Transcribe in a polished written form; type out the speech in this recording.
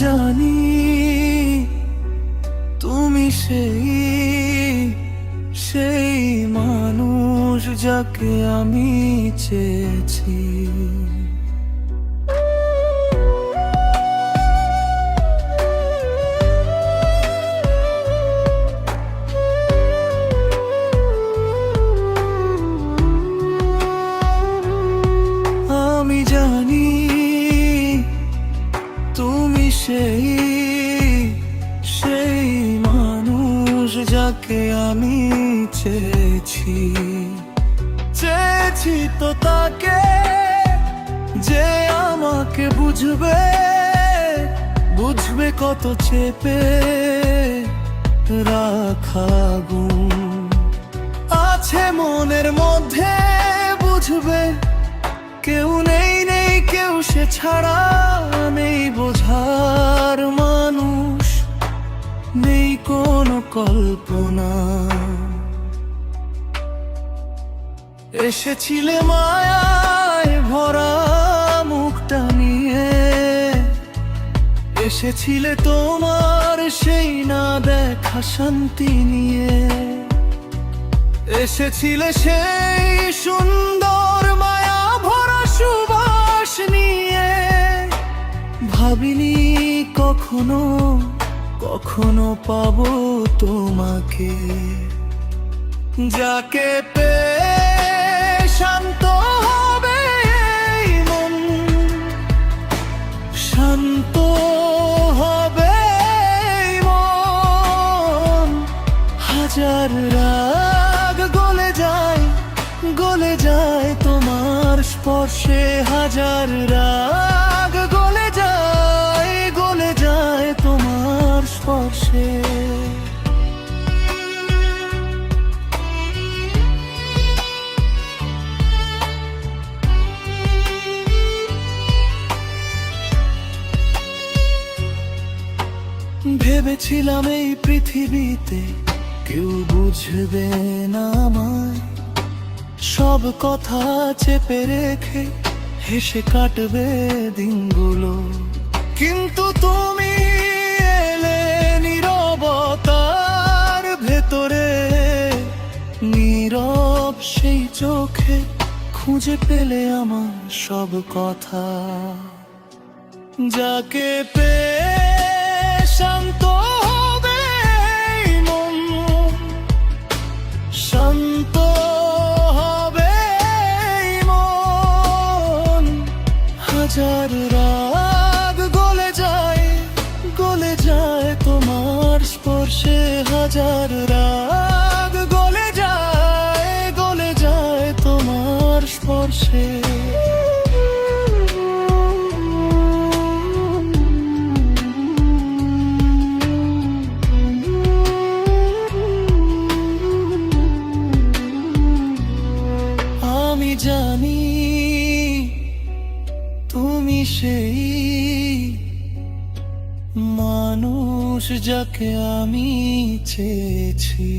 জানি তুমি সেই মানুষ যাকে আমি চেয়েছি। আমি জানি তুমি সেই মানুষ যাকে আমি চেয়েছি। চেয়েছি তো তাকে যে আমাকে বুঝবে কত চেপে রাখা গুণ আছে মনের মধ্যে, বুঝবে কেউ নেই কেউ সে ছাড়া নেই বোঝার মানুষ, নেই কোনো কল্পনা। এসেছিলে মায়ায় ভরা মুখটা নিয়ে, এসেছিলে তোমার সেই না দেখা শান্তি নিয়ে, এসেছিলে সেই সুন্দর মায়া ভরা সুবাস নিয়ে। ভাবিনি কখনো পাবো তোমাকে, যাকে পেয়ে শান্ত হবে এই মন, শান্ত হবে এই মন। হাজার রাগ গলে যায় তোমার স্পর্শে, হাজার রাগ গলে যায় তোমার স্পর্শে। ভেবেছিলাম এই পৃথিবীতে কেউ বুঝবে না আমায়, সব কথা চেপে রেখে হেসে কাটবে দিনগুলো। কিন্তু তুমি এলে নীরবতার ভেতরে, নীরব সেই চোখে খুঁজে পেলে আমার সব কথা। যাকে পেয়ে শান্ত হবে এই মন, শান্ত হবে এই মন। হাজার রাগ গলে যায় তোমার স্পর্শে, হাজার রাগ গলে যায় তোমার স্পর্শে। আমি জানি তুমি সেই মানুষ যাকে আমি চেয়েছি।